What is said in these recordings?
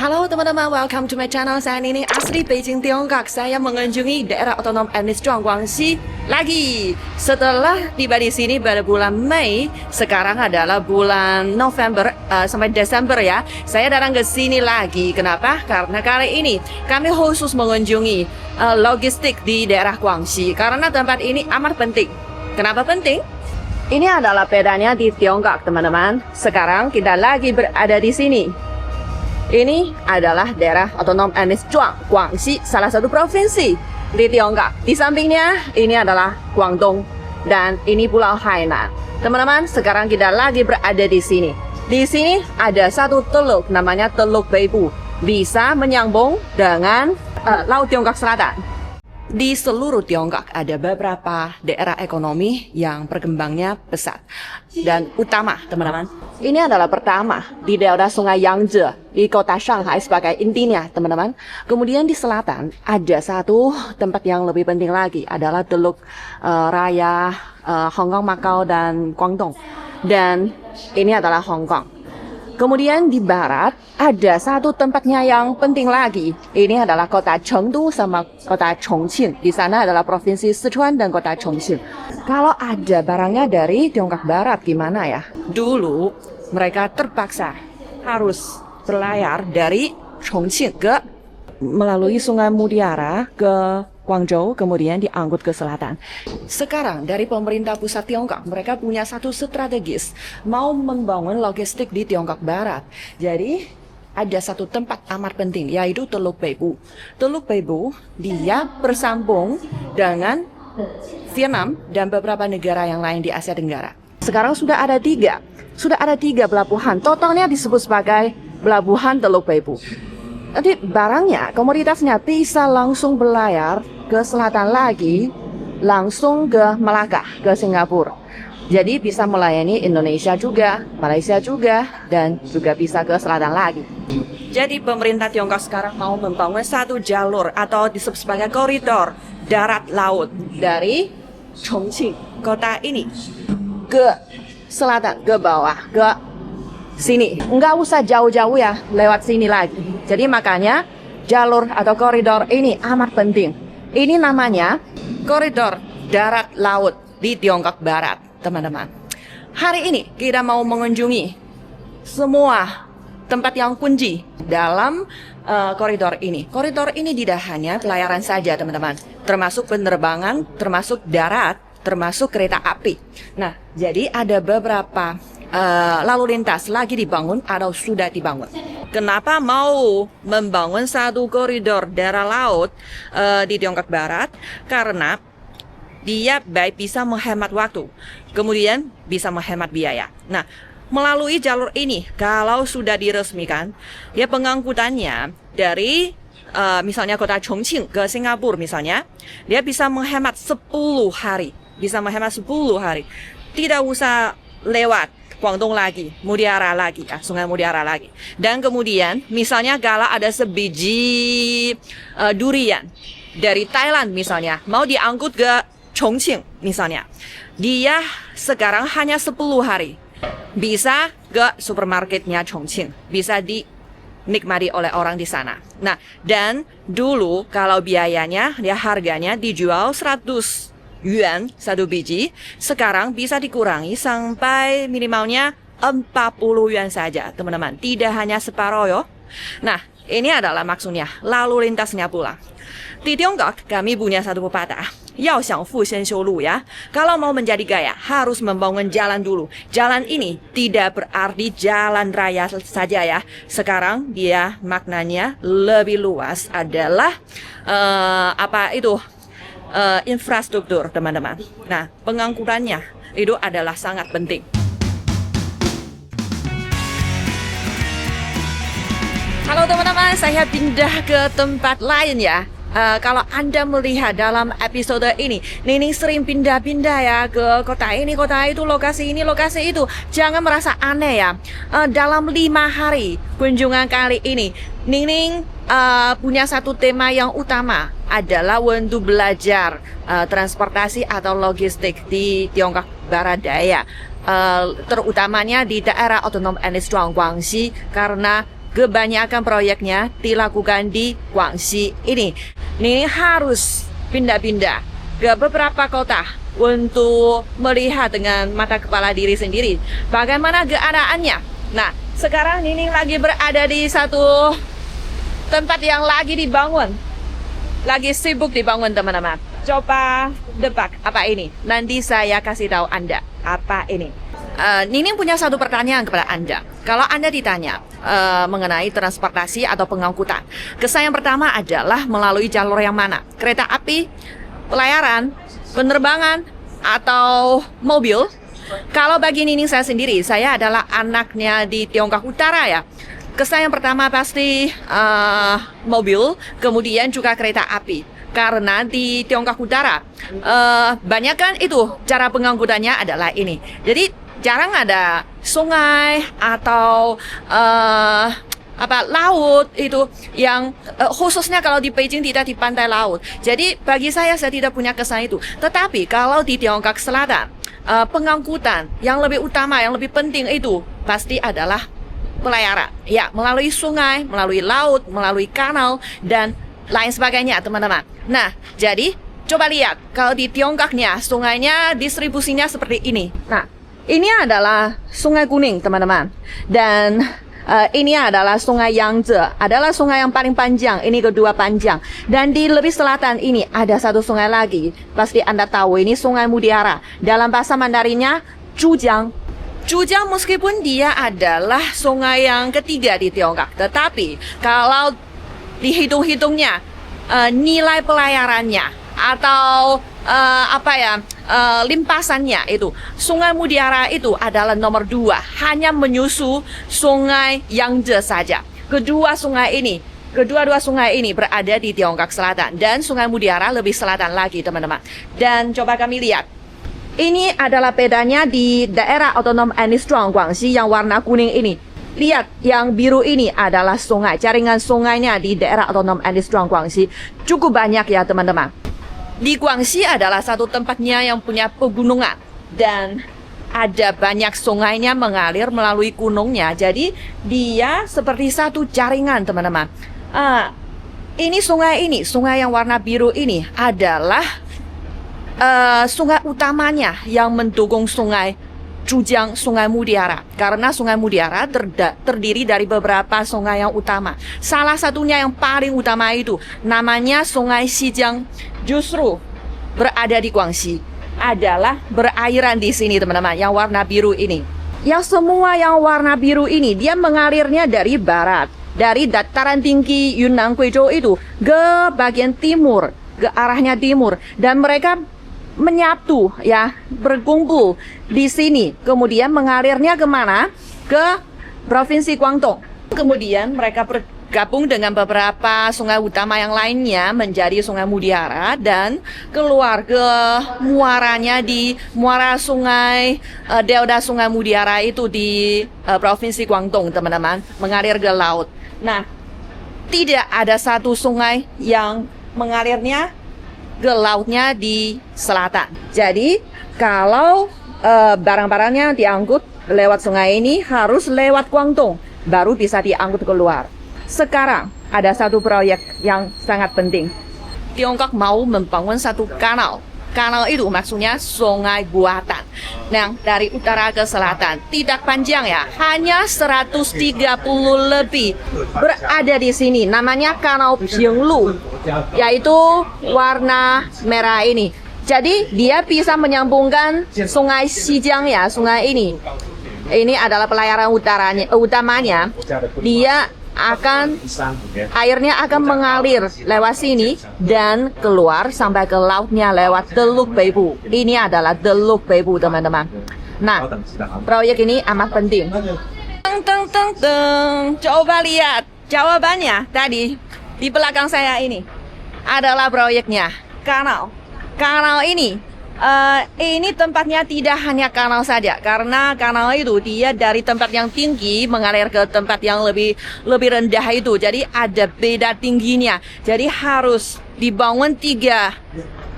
Halo teman-teman, welcome to my channel. Saya Nini, asli Beijing, Tiongkok. Saya mengunjungi daerah otonom administrasi Guangxi lagi. Setelah tiba di sini pada bulan Mei, sekarang adalah bulan November sampai Desember ya. Saya datang ke sini lagi. Kenapa? Karena kali ini kami khusus mengunjungi logistik di daerah Guangxi. Karena tempat ini amat penting. Kenapa penting? Ini adalah bedanya di Tiongkok, teman-teman. Sekarang kita lagi berada di sini. Ini adalah daerah otonom administrasi Guangxi, salah satu provinsi di Tiongkok. Di sampingnya ini adalah Guangdong dan ini Pulau Hainan. Teman-teman, sekarang kita lagi berada di sini. Di sini ada satu teluk namanya Teluk Beibu, bisa menyambung dengan Laut Tiongkok Selatan. Di seluruh Tiongkok ada beberapa daerah ekonomi yang perkembangnya pesat dan utama, teman-teman. Ini adalah pertama di daerah Sungai Yangtze di kota Shanghai sebagai intinya, teman-teman. Kemudian di selatan ada satu tempat yang lebih penting lagi, adalah Teluk Raya Hong Kong, Macau, dan Guangdong. Dan ini adalah Hong Kong. Kemudian di barat ada satu tempatnya yang penting lagi. Ini adalah kota Chengdu sama kota Chongqing. Di sana adalah provinsi Sichuan dan kota Chongqing. Kalau ada barangnya dari Tiongkok Barat gimana ya? Dulu mereka terpaksa harus berlayar dari Chongqing melalui Sungai Mutiara ke Guangzhou, kemudian diangkut ke selatan. Sekarang dari pemerintah pusat Tiongkok, mereka punya satu strategis, mau membangun logistik di Tiongkok Barat. Jadi ada satu tempat amat penting, yaitu Teluk Beibu. Teluk Beibu dia bersambung dengan Vietnam dan beberapa negara yang lain di Asia Tenggara. Sekarang sudah ada tiga pelabuhan. Totalnya disebut sebagai pelabuhan Teluk Beibu. Nanti barangnya, komoditasnya bisa langsung berlayar ke selatan lagi, langsung ke Malaka, ke Singapura. Jadi bisa melayani Indonesia juga, Malaysia juga, dan juga bisa ke selatan lagi. Jadi pemerintah Tiongkok sekarang mau membangun satu jalur atau disebut sebagai koridor darat laut dari Chongqing, kota ini, ke selatan, ke bawah, ke sini. Nggak usah jauh-jauh ya, lewat sini lagi. Jadi makanya jalur atau koridor ini amat penting. Ini namanya koridor darat laut di Tiongkok Barat, teman-teman. Hari ini kita mau mengunjungi semua tempat yang kunci dalam koridor ini. Koridor ini tidak hanya pelayaran saja, teman-teman. Termasuk penerbangan, termasuk darat, termasuk kereta api. Nah, jadi ada beberapa lalu lintas lagi dibangun atau sudah dibangun. Kenapa mau membangun satu koridor darat laut di Tiongkok Barat? Karena dia baik bisa menghemat waktu, kemudian bisa menghemat biaya. Nah, melalui jalur ini, kalau sudah diresmikan, ya pengangkutannya dari misalnya kota Chongqing ke Singapura misalnya, dia bisa menghemat 10 hari. Bisa menghemat 10 hari. Tidak usah lewat Guangdong lagi, Mutiara lagi, Sungai Mutiara lagi. Dan kemudian misalnya kalau ada sebiji durian dari Thailand misalnya, mau diangkut ke Chongqing misalnya, dia sekarang hanya 10 hari. Bisa ke supermarketnya Chongqing, bisa dinikmati oleh orang di sana. Nah, dan dulu kalau biayanya, dia harganya dijual 100 yuan satu biji, sekarang bisa dikurangi sampai minimalnya 40 yuan saja, teman-teman. Tidak hanya separuh yo. Nah, ini adalah maksudnya, lalu lintasnya pula. Di Tiongkok kami punya satu pepatah, yao xiang fu xian xiu lu ya. Kalau mau menjadi kaya harus membangun jalan dulu. Jalan ini tidak berarti jalan raya saja ya. Sekarang dia maknanya lebih luas adalah infrastruktur, teman-teman. Nah, pengangkutannya itu adalah sangat penting. Halo teman-teman, saya pindah ke tempat lain ya. Kalau Anda melihat dalam episode ini, Nining sering pindah-pindah ya ke kota ini, kota itu, lokasi ini, lokasi itu. Jangan merasa aneh ya. Dalam 5 hari kunjungan kali ini, Nining punya satu tema yang utama, adalah untuk belajar transportasi atau logistik di Tiongkok Barat Daya. Terutamanya di daerah otonom administrasi Guangxi, karena kebanyakan proyeknya dilakukan di Guangxi ini. Nining harus pindah-pindah ke beberapa kota untuk melihat dengan mata kepala diri sendiri bagaimana keadaannya. Nah, sekarang Nining lagi berada di satu tempat yang lagi dibangun. Lagi sibuk dibangun, teman-teman. Coba debak apa ini? Nanti saya kasih tahu Anda apa ini. Nining punya satu pertanyaan kepada Anda. Kalau Anda ditanya mengenai transportasi atau pengangkutan, kesan yang pertama adalah melalui jalur yang mana? Kereta api, pelayaran, penerbangan, atau mobil? Kalau bagi Nining saya sendiri, saya adalah anaknya di Tiongkok Utara ya. Kesan yang pertama pasti mobil, kemudian juga kereta api. Karena di Tiongkok Utara, banyak kan itu cara pengangkutannya adalah ini. Jadi jarang ada sungai atau laut itu yang khususnya kalau di Beijing tidak di pantai laut. Jadi bagi saya tidak punya kesan itu. Tetapi kalau di Tiongkok Selatan, pengangkutan yang lebih utama, yang lebih penting itu pasti adalah pelayaran, ya, melalui sungai, melalui laut, melalui kanal, dan lain sebagainya, teman-teman. Nah, jadi coba lihat, kalau di Tiongkoknya, sungainya distribusinya seperti ini. Nah, ini adalah Sungai Kuning, teman-teman. Dan ini adalah Sungai Yangtze, adalah sungai yang paling panjang, ini kedua panjang. Dan di lebih selatan ini ada satu sungai lagi, pasti Anda tahu, ini Sungai Mutiara. Dalam bahasa Mandarinnya, Zhujiang. Zhujiang meskipun dia adalah sungai yang ketiga di Tiongkok, tetapi kalau dihitung-hitungnya nilai pelayarannya atau limpasannya itu, Sungai Mutiara itu adalah nomor 2, hanya menyusul Sungai Yangtze saja. Kedua sungai ini berada di Tiongkok Selatan, dan Sungai Mutiara lebih selatan lagi, teman-teman. Dan coba kami lihat. Ini adalah pedanya di daerah otonom Anistron Guangxi yang warna kuning ini. Lihat, yang biru ini adalah sungai. Jaringan sungainya di daerah otonom Anistron Guangxi cukup banyak ya, teman-teman. Di Guangxi adalah satu tempatnya yang punya pegunungan. Dan ada banyak sungainya mengalir melalui gunungnya. Jadi, dia seperti satu jaringan, teman-teman. Ini, sungai yang warna biru ini adalah sungai utamanya yang mendukung Sungai Zhujiang, Sungai Mutiara. Karena Sungai Mutiara terdiri dari beberapa sungai yang utama. Salah satunya yang paling utama itu namanya Sungai Xijiang, justru berada di Guangxi. Adalah berairan di sini, teman-teman, yang warna biru ini. Yang semua yang warna biru ini dia mengalirnya dari barat, dari dataran tinggi Yunnan Guizhou itu ke bagian timur, ke arahnya timur, dan mereka menyatu ya, berkumpul di sini. Kemudian mengalirnya kemana? Ke Provinsi Guangdong. Kemudian mereka bergabung dengan beberapa sungai utama yang lainnya menjadi Sungai Mutiara, dan keluar ke muaranya di muara sungai delta Sungai Mutiara itu di Provinsi Guangdong, teman-teman, mengalir ke laut. Nah, tidak ada satu sungai yang mengalirnya ke lautnya di selatan. Jadi kalau barang-barangnya diangkut lewat sungai ini harus lewat Guangdong, baru bisa diangkut keluar. Sekarang ada satu proyek yang sangat penting. Tiongkok mau membangun satu kanal. Kanal itu maksudnya sungai buatan. Nah, dari utara ke selatan, tidak panjang ya, hanya 130 lebih berada di sini. Namanya Kanal Pinglu, yaitu warna merah ini. Jadi dia bisa menyambungkan Sungai Xijiang ya, sungai ini. Ini adalah pelayaran utamanya. Dia airnya akan mengalir lewat sini dan keluar sampai ke lautnya lewat Teluk Beibu. Ini adalah Teluk Beibu, teman-teman. Nah, proyek ini amat penting. Coba lihat jawabannya tadi di belakang saya ini adalah proyeknya, kanal. Kanal ini tempatnya tidak hanya kanal saja, karena kanal itu dia dari tempat yang tinggi mengalir ke tempat yang lebih rendah itu. Jadi ada beda tingginya. Jadi harus dibangun 3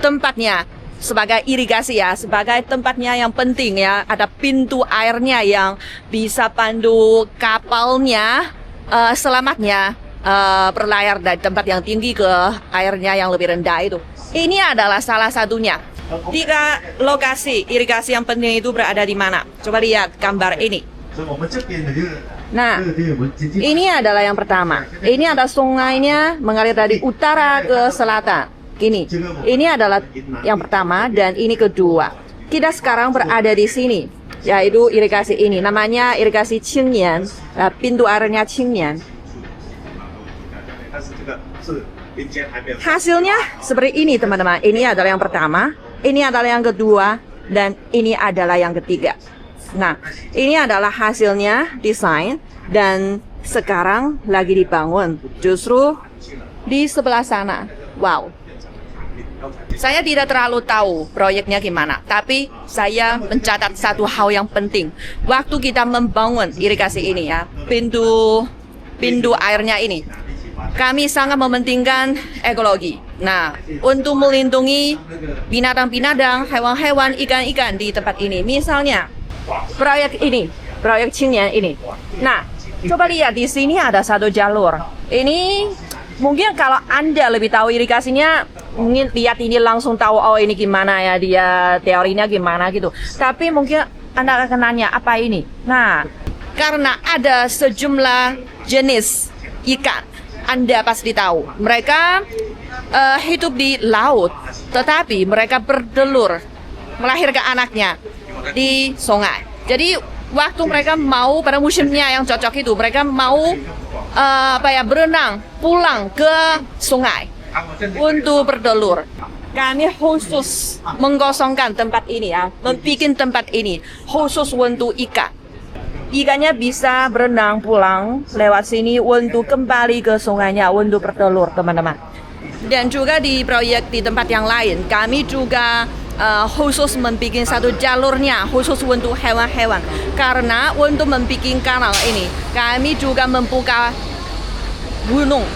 tempatnya sebagai irigasi ya, sebagai tempatnya yang penting ya. Ada pintu airnya yang bisa pandu kapalnya selamatnya berlayar dari tempat yang tinggi ke airnya yang lebih rendah itu. Ini adalah salah satunya. 3 lokasi irigasi yang penting itu berada di mana? Coba lihat gambar ini. Nah, ini adalah yang pertama. Ini ada sungainya mengalir dari utara ke selatan. Ini adalah yang pertama dan ini kedua. Kita sekarang berada di sini, yaitu irigasi ini. Namanya irigasi Qingyan, pintu airnya Qingyan. Hasilnya seperti ini teman-teman. Ini adalah yang pertama, ini adalah yang kedua, dan ini adalah yang ketiga. Nah, ini adalah hasilnya desain dan sekarang lagi dibangun. Justru di sebelah sana. Wow. Saya tidak terlalu tahu proyeknya gimana, tapi saya mencatat satu hal yang penting. Waktu kita membangun irigasi ini ya, pintu airnya ini, kami sangat mementingkan ekologi. Nah, untuk melindungi binatang-binatang, hewan-hewan, ikan-ikan di tempat ini. Misalnya, proyek Qingyan ini. Nah, coba lihat di sini ada satu jalur. Ini mungkin kalau Anda lebih tahu irigasinya, mungkin lihat ini langsung tahu, oh ini gimana ya, dia teorinya gimana gitu. Tapi mungkin Anda akan nanya, apa ini? Nah, karena ada sejumlah jenis ikan, Anda pasti tahu. Mereka hidup di laut, tetapi mereka bertelur, melahirkan anaknya di sungai. Jadi waktu mereka mau pada musimnya yang cocok itu, mereka mau berenang pulang ke sungai untuk bertelur. Kami khusus mengosongkan tempat ini ya, membuat tempat ini khusus untuk ikan. Ikannya bisa berenang pulang lewat sini untuk kembali ke sungainya untuk bertelur, teman-teman. Dan juga di proyek di tempat yang lain, kami juga khusus membuat satu jalurnya khusus untuk hewan-hewan. Karena untuk membuat kanal ini, kami juga membuka gunung,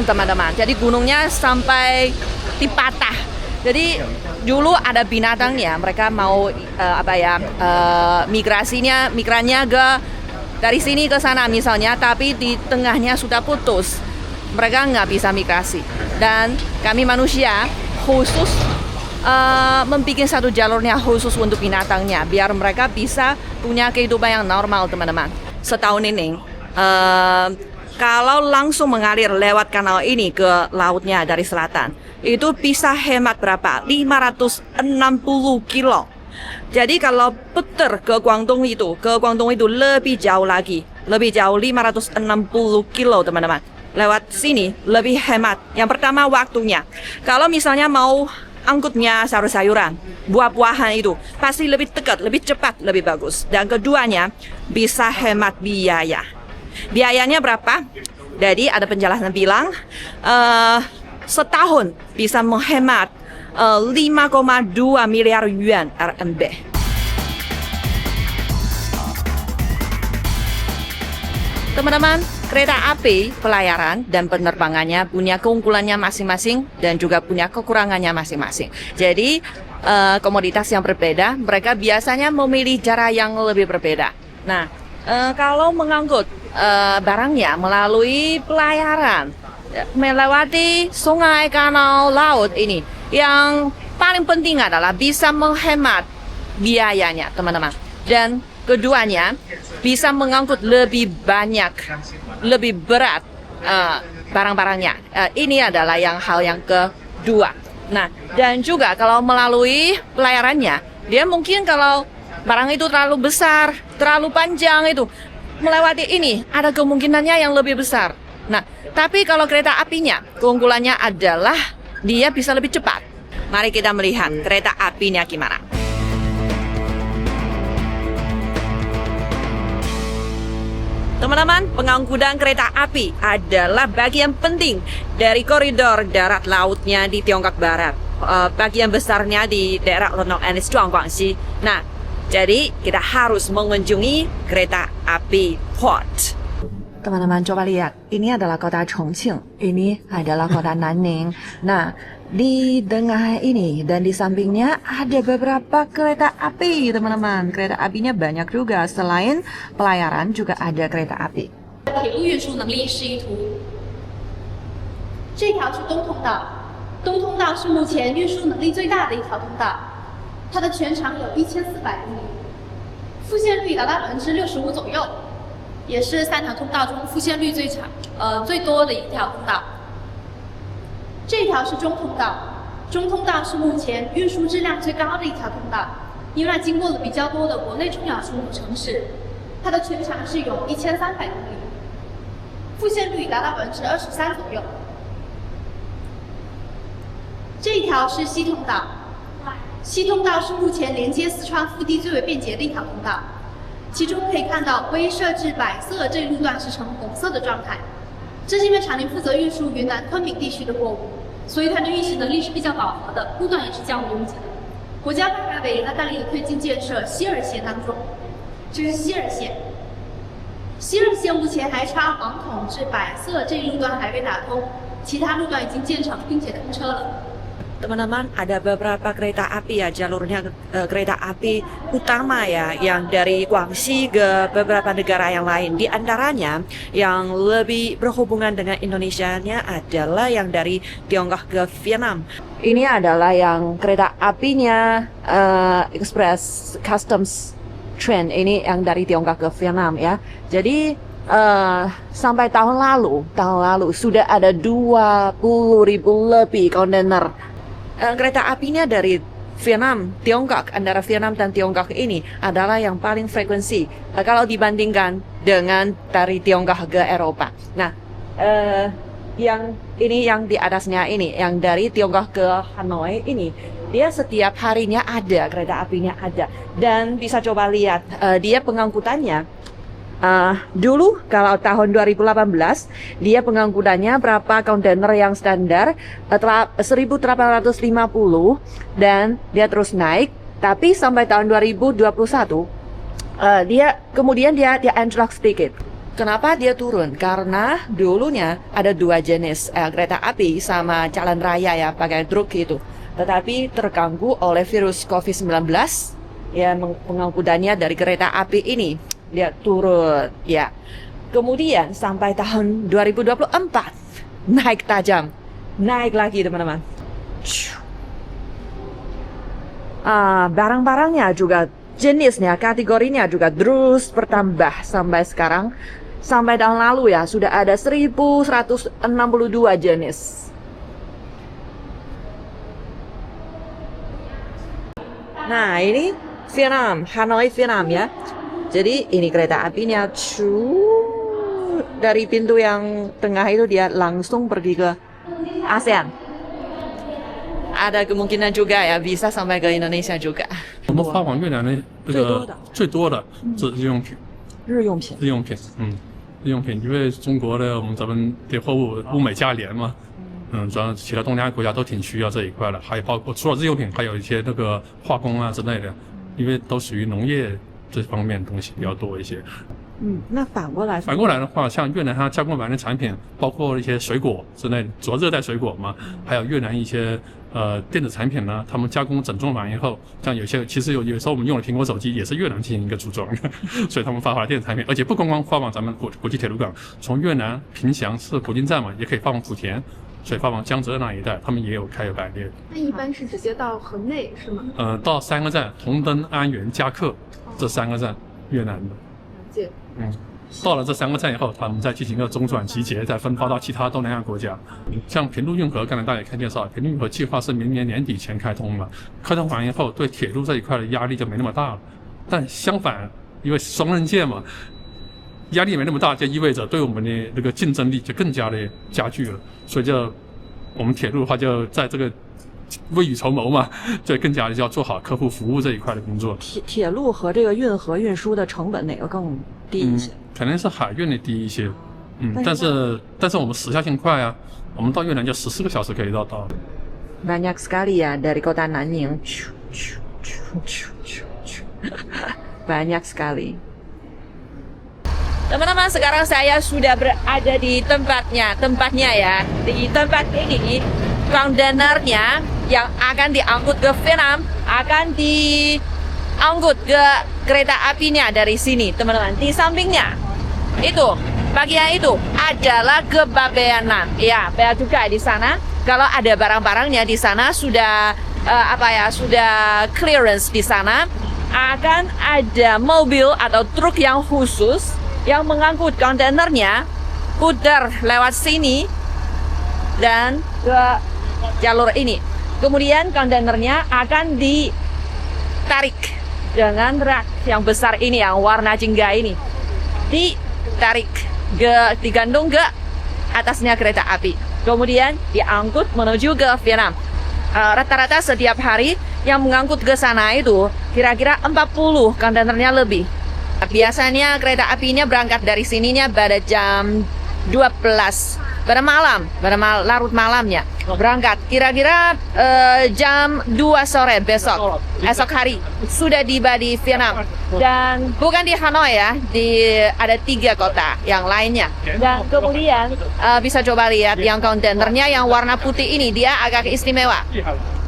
teman-teman. Jadi gunungnya sampai dipatah. Jadi dulu ada binatangnya, mereka mau migranya dari sini ke sana misalnya, tapi di tengahnya sudah putus, mereka nggak bisa migrasi. Dan kami manusia khusus membuat satu jalurnya khusus untuk binatangnya, biar mereka bisa punya kehidupan yang normal, teman-teman. Setahun ini, kalau langsung mengalir lewat kanal ini ke lautnya dari selatan, itu bisa hemat berapa? 560 kilo. Jadi kalau putar ke Guangdong itu lebih jauh lagi. Lebih jauh 560 kilo, teman-teman. Lewat sini lebih hemat. Yang pertama waktunya. Kalau misalnya mau angkutnya sayur-sayuran, buah-buahan itu pasti lebih dekat, lebih cepat, lebih bagus. Dan keduanya bisa hemat biaya. Biayanya berapa? Jadi ada penjelasan bilang setahun bisa menghemat 5,2 miliar yuan RMB. Teman-teman, kereta api pelayaran dan penerbangannya punya keunggulannya masing-masing dan juga punya kekurangannya masing-masing. Jadi komoditas yang berbeda, mereka biasanya memilih cara yang lebih berbeda. Nah, kalau mengangkut barangnya melalui pelayaran, melewati sungai, kanal, laut ini, yang paling penting adalah bisa menghemat biayanya, teman-teman. Dan keduanya bisa mengangkut lebih banyak, lebih berat barang-barangnya. Ini adalah hal yang kedua. Nah, dan juga kalau melalui pelayarannya, dia mungkin kalau barang itu terlalu besar, terlalu panjang itu, melewati ini ada kemungkinannya yang lebih besar. Nah, tapi kalau kereta apinya, keunggulannya adalah dia bisa lebih cepat. Mari kita melihat kereta apinya gimana. Teman-teman, pengangkutan kereta api adalah bagian penting dari koridor darat lautnya di Tiongkok Barat. Bagian besarnya di daerah otonom NS Zhuangguangxi. Nah, jadi kita harus mengunjungi kereta api port. Teman-teman coba lihat, ini adalah kota Chongqing, ini adalah kota Nanning. Nah, di tengah ini dan di sampingnya ada beberapa kereta api, teman-teman. Kereta apinya banyak juga, selain pelayaran juga ada kereta api. 的铁路运输能力示意图。这条是东通道，东通道是目前运输能力最大的一条通道，它的全长有1400公里，复线率达到65%左右，也是3条通道中复线率最多的一条通道。这条是中通道，中通道是目前运输质量最高的一条通道，因为它经过了比较多的国内重要枢纽城市，它的全长是有1300公里，复线率达到23%左右。这一条是西通道，西通道是目前连接四川腹地最为便捷的一条通道，其中可以看到微设置白色这一路段是呈红色的状态，这是因为长宁负责运输云南昆明地区的货物，所以它的运行能力是比较饱和的，路段也是较为拥挤的。国家发改委也在大力的推进建设西二线当中，这是西二线。西二线目前还差黄统至白色这一路段还未打通，其他路段已经建成并且通车了。Teman-teman, ada beberapa kereta api ya, jalurnya kereta api utama ya, yang dari Guangxi ke beberapa negara yang lain. Di antaranya yang lebih berhubungan dengan Indonesianya adalah yang dari Tiongkok ke Vietnam. Ini adalah yang kereta apinya Express Customs Train, ini yang dari Tiongkok ke Vietnam ya. Jadi sampai tahun lalu sudah ada 20.000 lebih kontainer kereta apinya dari Vietnam, Tiongkok, antara Vietnam dan Tiongkok ini adalah yang paling frekuensi kalau dibandingkan dengan dari Tiongkok ke Eropa. Nah, yang ini yang di atasnya ini, yang dari Tiongkok ke Hanoi ini, dia setiap harinya ada kereta apinya ada, dan bisa coba lihat dia pengangkutannya. Dulu kalau tahun 2018 dia pengangkutannya berapa kontainer yang standar 1.850 dan dia terus naik, tapi sampai tahun 2021 kemudian dia anjlok sedikit. Kenapa dia turun? Karena dulunya ada 2 jenis kereta api sama jalan raya ya, pakai truk gitu, tetapi terganggu oleh virus COVID-19 ya, pengangkutannya dari kereta api ini dia turun ya. Kemudian sampai tahun 2024 naik tajam, naik lagi teman-teman. Barang-barangnya juga, jenisnya, kategorinya juga terus bertambah sampai sekarang. Sampai tahun lalu ya sudah ada 1162 jenis. Nah ini Vietnam, Hanoi Vietnam ya. Jadi ini kereta apinya dari pintu yang tengah itu dia langsung pergi ke ASEAN. Ada kemungkinan juga ya bisa sampai ke Indonesia juga. 我们发往越南的这个最多的是日用品，日用品，日用品，因为中国的咱们的货物物美价廉嘛，主要其他东南亚国家都挺需要这一块的，还有包括除了日用品，还有一些那个化工啊之类的，因为都属于农业这方面的东西比较多一些。那反过来的话，像越南它加工完的产品，包括一些水果之类的，主要热带水果嘛，还有越南一些电子产品呢，他们加工整装完以后，像有些其实有时候我们用的苹果手机也是越南进行一个组装的，所以他们发回来电子产品，而且不光发往咱们国际铁路港，从越南凭祥是国境站嘛，也可以发往莆田。所以发往江浙那一带，他们也有开有班列。那一般是直接到河内是吗？到3个站，同登、安源、嘉客这3个站，越南的。了解。到了这3个站以后，他们再进行一个中转集结，再分发到其他东南亚国家。像平陆运河，刚才大家也看介绍，平陆运河计划是明年年底前开通了。开通完以后，对铁路这一块的压力就没那么大了。但相反，因为双刃剑嘛，压力没那么大，就意味着对我们的那个竞争力就更加的加剧了。所以就我们铁路的话，就在这个未雨绸缪嘛，就更加的要做好客户服务这一块的工作。铁路和这个运河运输的成本哪个更低一些？肯定是海运的低一些。但是我们时效性快啊，我们到越南就14个小时可以到。Banyak sekali ya dari kota Nanning. Banyak sekali. Teman-teman, sekarang saya sudah berada di tempatnya ya. Di tempat ini kontainernya yang akan diangkut ke Vietnam akan diangkut ke kereta apinya dari sini, teman-teman. Di sampingnya itu bagian itu adalah kebabeanan. Ya, bea cukai di sana. Kalau ada barang-barangnya di sana sudah sudah clearance di sana, akan ada mobil atau truk yang khusus yang mengangkut kontainernya putar lewat sini dan ke jalur ini. Kemudian kontainernya akan ditarik dengan rak yang besar ini, yang warna jingga ini, ditarik digantung ke atasnya kereta api, kemudian diangkut menuju ke Vietnam. Rata-rata setiap hari yang mengangkut ke sana itu kira-kira 40 kontainernya lebih. Biasanya kereta apinya berangkat dari sininya pada jam 12 pada larut malamnya berangkat. Kira-kira jam 2 sore esok hari sudah tiba di Vietnam. Dan bukan di Hanoi ya, ada 3 kota yang lainnya. Dan kemudian bisa coba lihat yang kontainernya yang warna putih ini, dia agak istimewa.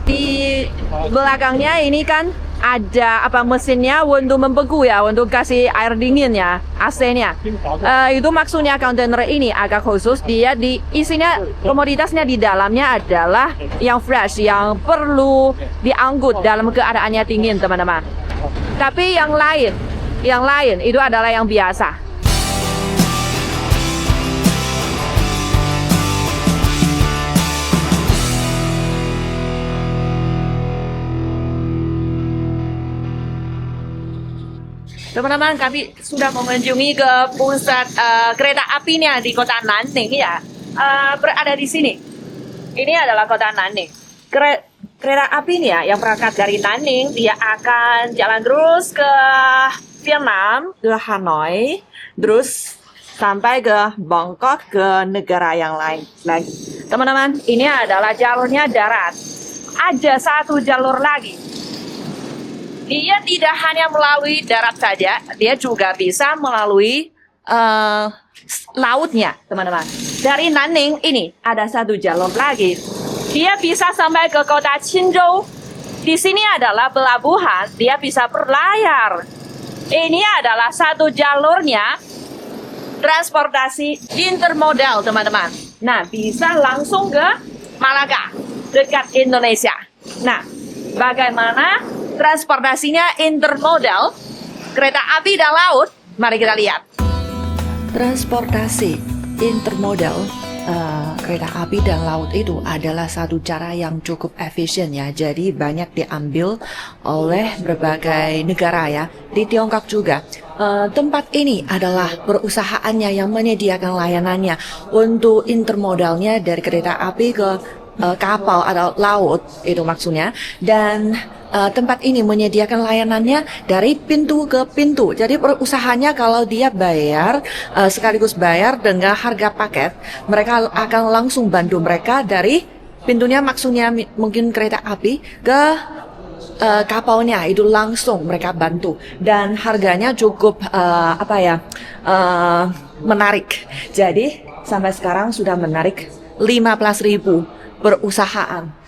Di belakangnya ini kan ada mesinnya untuk membeku ya, untuk kasih air dingin ya, AC-nya. Itu maksudnya kontainer ini agak khusus, dia isinya komoditasnya di dalamnya adalah yang fresh, yang perlu diangkut dalam keadaannya dingin, teman-teman. Tapi yang lain itu adalah yang biasa. Teman-teman, kami sudah mengunjungi ke pusat kereta apinya di kota Nanning ya. Berada di sini. Ini adalah kota Nanning. Kereta apinya yang berangkat dari Nanning, dia akan jalan terus ke Vietnam, ke Hanoi, terus sampai ke Bangkok, ke negara yang lain lagi. Teman-teman, ini adalah jalurnya darat. Ada satu jalur lagi. Dia tidak hanya melalui darat saja, dia juga bisa melalui lautnya, teman-teman. Dari Nanning ini ada satu jalur lagi. Dia bisa sampai ke kota Qinzhou. Di sini adalah pelabuhan, dia bisa berlayar. Ini adalah satu jalurnya transportasi intermodal, teman-teman. Nah, bisa langsung ke Malaka, dekat Indonesia. Nah, bagaimana transportasinya intermodal, kereta api dan laut? Mari kita lihat. Transportasi intermodal kereta api dan laut itu adalah satu cara yang cukup efisien ya. Jadi banyak diambil oleh berbagai negara ya. Di Tiongkok juga. Tempat ini adalah perusahaannya yang menyediakan layanannya untuk intermodalnya dari kereta api ke kapal atau laut, itu maksudnya. Dan tempat ini menyediakan layanannya dari pintu ke pintu. Jadi perusahaannya kalau dia bayar sekaligus bayar dengan harga paket, mereka akan langsung bantu mereka dari pintunya, maksudnya mungkin kereta api ke kapalnya, itu langsung mereka bantu. Dan harganya cukup menarik. Jadi sampai sekarang sudah menarik 15.000 perusahaan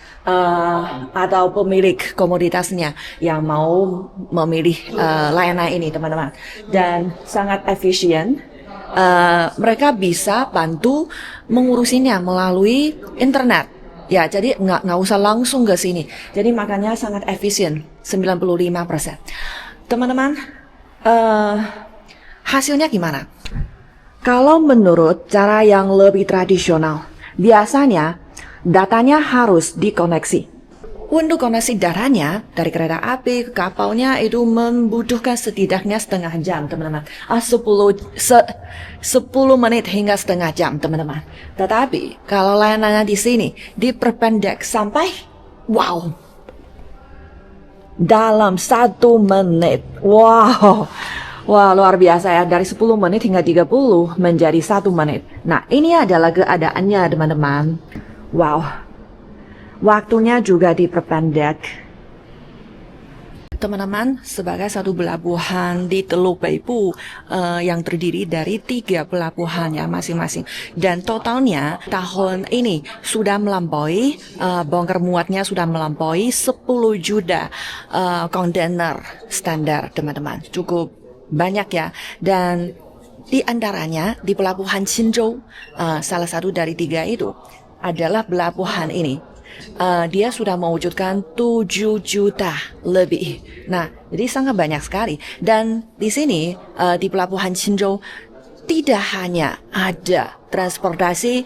atau pemilik komoditasnya yang mau memilih layanan ini, teman-teman. Dan sangat efisien. Mereka bisa bantu mengurusinya melalui internet. Ya, jadi nggak usah langsung ke sini. Jadi makanya sangat efisien, 95%. Teman-teman, hasilnya gimana? Kalau menurut cara yang lebih tradisional, biasanya datanya harus dikoneksi. Untuk koneksi datanya dari kereta api ke kapalnya itu membutuhkan setidaknya setengah jam, teman-teman. 10 menit hingga setengah jam, teman-teman. Tetapi kalau layanannya di sini diperpendek sampai dalam 1 menit. Wah, luar biasa ya. Dari 10 menit hingga 30 menjadi 1 menit. Nah, ini adalah keadaannya, teman-teman. Wow. Waktunya juga diperpendek. Teman-teman, sebagai satu pelabuhan di Teluk Beipu yang terdiri dari 3 pelabuhan ya masing-masing. Dan totalnya tahun ini sudah melampaui, bongkar muatnya sudah melampaui 10 juta kontainer standar, teman-teman. Cukup banyak ya. Dan Di antaranya di pelabuhan Qinzhou, salah satu dari 3 itu adalah pelabuhan ini. Dia sudah mewujudkan 7 juta lebih. Nah, jadi sangat banyak sekali. Dan di sini di pelabuhan Qinzhou tidak hanya ada transportasi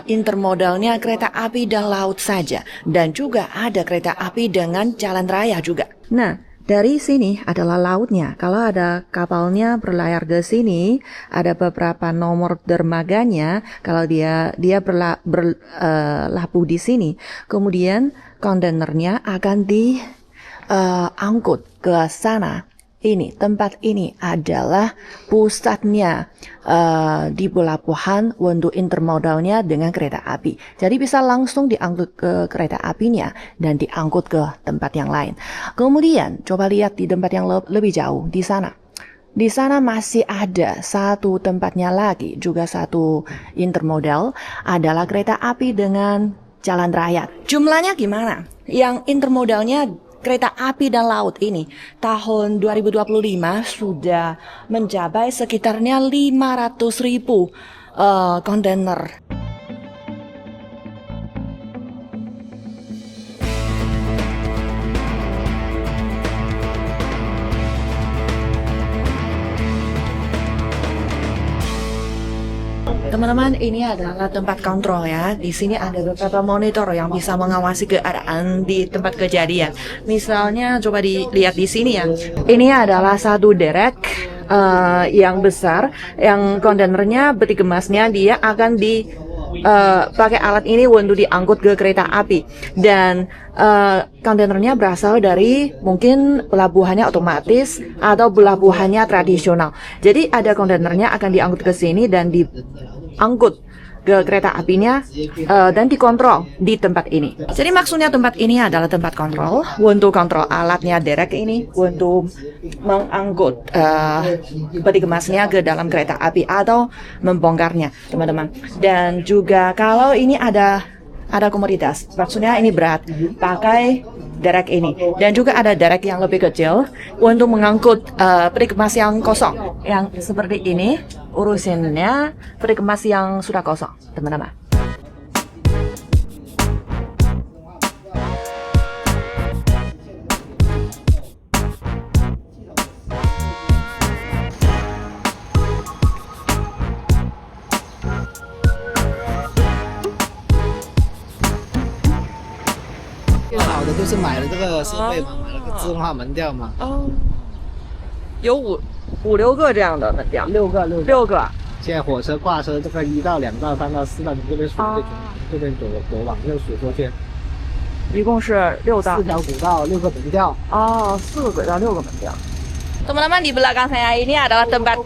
intermodalnya kereta api dan laut saja, dan juga ada kereta api dengan jalan raya juga. Nah, dari sini adalah lautnya. Kalau ada kapalnya berlayar ke sini, ada beberapa nomor dermaganya. Kalau dia berlabuh di sini, kemudian kontainernya akan diangkut ke sana. Tempat ini adalah pusatnya di pelabuhan untuk intermodalnya dengan kereta api. Jadi bisa langsung diangkut ke kereta apinya dan diangkut ke tempat yang lain. Kemudian coba lihat di tempat yang lebih jauh di sana. Di sana masih ada satu tempatnya lagi, juga satu intermodal, adalah kereta api dengan jalan raya. Jumlahnya gimana? Yang intermodalnya kereta api dan laut ini tahun 2025 sudah mencapai sekitarnya 500.000 kontainer. Teman-teman, ini adalah tempat kontrol ya. Di sini ada beberapa monitor yang bisa mengawasi keadaan di tempat kejadian. Misalnya, coba dilihat di sini ya. Ini adalah satu derek yang besar, yang kontainernya peti kemasnya dia akan pakai alat ini untuk diangkut ke kereta api. Dan kontainernya berasal dari mungkin pelabuhannya otomatis atau pelabuhannya tradisional. Jadi ada kontainernya akan diangkut ke sini dan diangkut ke kereta apinya dan dikontrol di tempat ini. Jadi maksudnya tempat ini adalah tempat kontrol untuk kontrol alatnya derek ini untuk mengangkut peti kemasnya ke dalam kereta api atau membongkarnya, teman-teman. Dan juga kalau ini ada komoditas, maksudnya ini berat, pakai derek ini. Dan juga ada derek yang lebih kecil untuk mengangkut peti kemas yang kosong, yang seperti ini. Urusinnya peti kemas yang sudah kosong, teman-teman. 最好的就是买了这个设备嘛，买了个自动化门吊嘛。哦，有五六个这样的门吊，6个。 现在火车挂车这个1到2到3到4到，你这边数这边左往右数过去，一共是4条轨道6个门吊。哦，4个轨道6个门吊。 Teman-teman, di belakang saya ini adalah tempat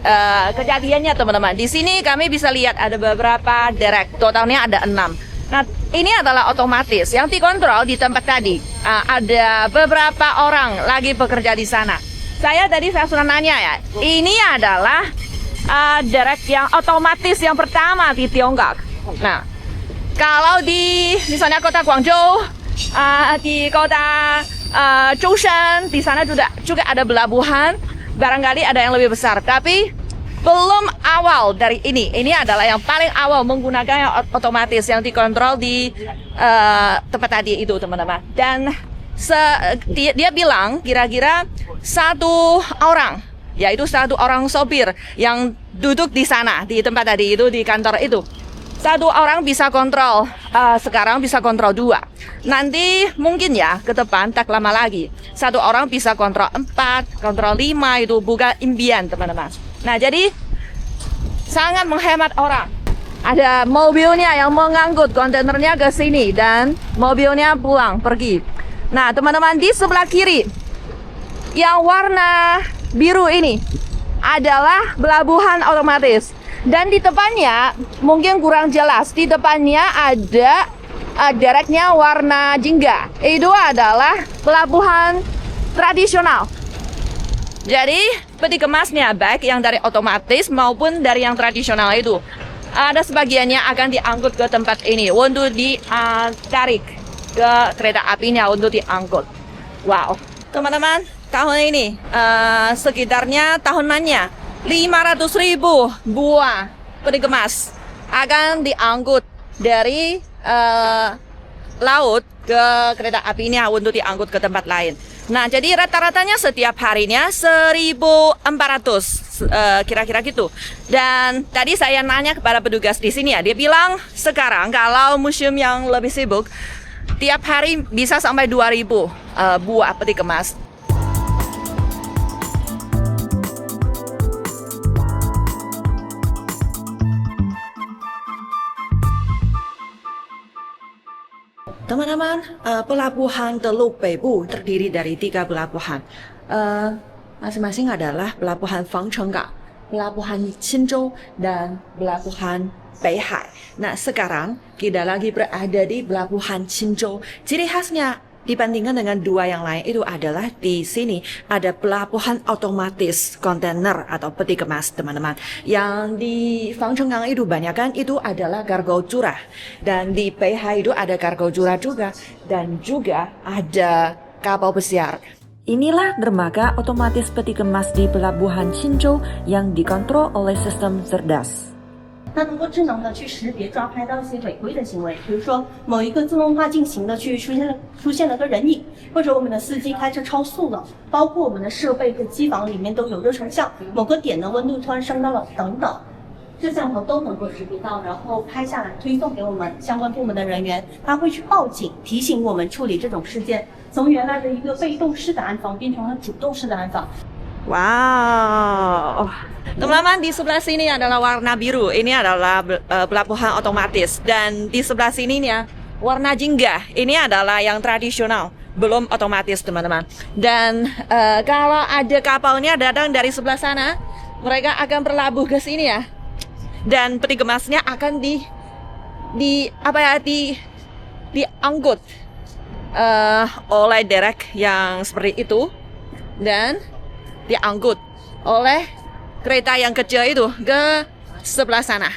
kejadiannya, teman-teman. Di sini kami bisa lihat ada beberapa derek, totalnya ada 6. Nah, ini adalah otomatis yang dikontrol di tempat tadi. Ada beberapa orang lagi bekerja di sana. Saya sudah nanya ya, ini adalah derek yang otomatis yang pertama di Tiongkok. Nah, kalau di misalnya kota Guangzhou, di kota Zhoushan, di sana juga ada pelabuhan. Barangkali ada yang lebih besar, tapi belum awal dari ini. Ini adalah yang paling awal menggunakan yang otomatis yang dikontrol di tempat tadi itu, teman-teman. Dan dia bilang kira-kira 1 orang, yaitu 1 orang sopir yang duduk di sana, di tempat tadi itu, di kantor itu. 1 orang bisa kontrol, sekarang bisa kontrol 2. Nanti mungkin ya ke depan tak lama lagi 1 orang bisa kontrol 4, kontrol 5, itu bukan impian, teman-teman. Nah, jadi sangat menghemat orang. Ada mobilnya yang mengangkut kontainernya ke sini dan mobilnya pulang pergi. Nah, teman-teman, di sebelah kiri yang warna biru ini adalah pelabuhan otomatis. Dan di depannya mungkin kurang jelas. Di depannya ada dereknya warna jingga. Itu adalah pelabuhan tradisional. Jadi peti kemasnya baik yang dari otomatis maupun dari yang tradisional itu. Ada sebagiannya akan diangkut ke tempat ini untuk ditarik ke kereta apinya untuk diangkut. Wow, teman-teman, tahun ini sekitarnya tahunannya 500.000 buah peti kemas akan diangkut dari laut ke kereta api ini untuk diangkut ke tempat lain. Nah, jadi rata-ratanya setiap harinya 1.400 kira-kira gitu. Dan tadi saya nanya kepada petugas di sini ya, dia bilang sekarang kalau museum yang lebih sibuk tiap hari bisa sampai 2.000 buah peti kemas. Teman-teman, pelabuhan Teluk Beibu terdiri dari 3 pelabuhan. Masing-masing adalah pelabuhan Fangchenggang, pelabuhan Qinzhou, dan pelabuhan Beihai. Nah, sekarang kita lagi berada di pelabuhan Qinzhou. Ciri khasnya dibandingkan dengan 2 yang lain itu adalah di sini ada pelabuhan otomatis kontainer atau peti kemas, teman-teman. Yang di Fangchenggang itu banyak kan itu adalah kargo curah, dan di Beihai itu ada kargo curah juga, dan juga ada kapal pesiar. Inilah dermaga otomatis peti kemas di pelabuhan Qinzhou yang dikontrol oleh sistem cerdas. 它能够智能的去识别抓拍到一些违规的行为，比如说某一个自动化进行的去出现了个人影，或者我们的司机开车超速了，包括我们的设备和机房里面都有热成像，某个点的温度突然升到了等等，摄像头都能够识别到，然后拍下来推送给我们相关部门的人员，他会去报警提醒我们处理这种事件，从原来的一个被动式的安防变成了主动式的安防。 Wow, teman-teman, di sebelah sini adalah warna biru. Ini adalah pelabuhan otomatis, dan di sebelah sini ya warna jingga. Ini adalah yang tradisional, belum otomatis, teman-teman. Dan kalau ada kapalnya datang dari sebelah sana, mereka akan berlabuh ke sini ya. Dan peti kemasnya akan diangkut oleh derek yang seperti itu, dan diangkut oleh kereta yang kecil itu ke sebelah sana.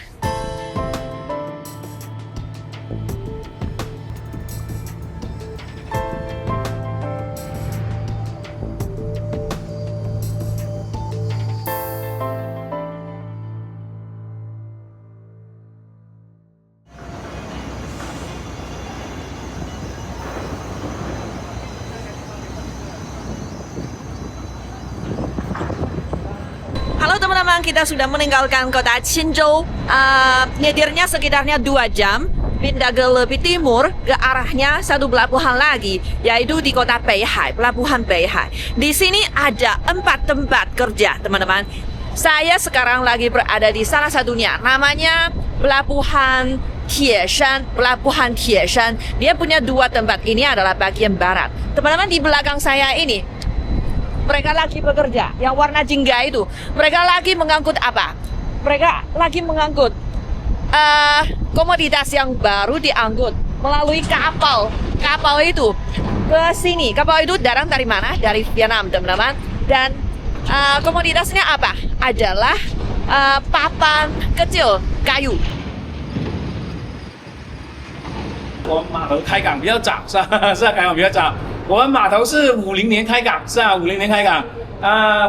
Halo teman-teman, kita sudah meninggalkan kota Qinzhou. Nyetirnya sekitarnya 2 jam. Pindah ke lebih timur, ke arahnya satu pelabuhan lagi, yaitu di kota Beihai, pelabuhan Beihai. Di sini ada 4 tempat kerja, teman-teman. Saya sekarang lagi berada di salah satunya, namanya pelabuhan Tieshan, pelabuhan Tieshan. Dia punya 2 tempat. Ini adalah bagian barat. Teman-teman, di belakang saya ini mereka lagi bekerja, yang warna jingga itu. Mereka lagi mengangkut apa? Mereka lagi mengangkut komoditas yang baru diangkut melalui kapal. Kapal itu ke sini. Kapal itu datang dari mana? Dari Vietnam, teman-teman. Dan komoditasnya apa? Adalah papan kecil kayu. 我们码头开港比较早，是吧？是啊，开港比较早。我们码头是50年开港，是啊，50年开港。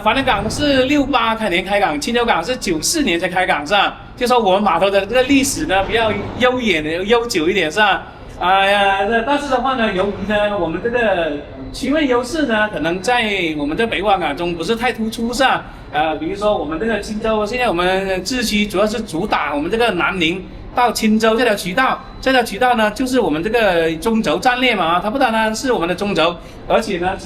繁荣港是68年开港，青州港是94年才开港，是吧？就说我们码头的这个历史呢比较悠久一点，是吧？但是的话呢，由于呢我们这个区位优势呢，可能在我们的北湾港中不是太突出，是吧？比如说我们这个青州，现在我们自区主要是主打我们这个南宁到青州这条渠道，这条渠道呢就是我们这个中轴战略嘛，它不单单是我们的中轴，而且呢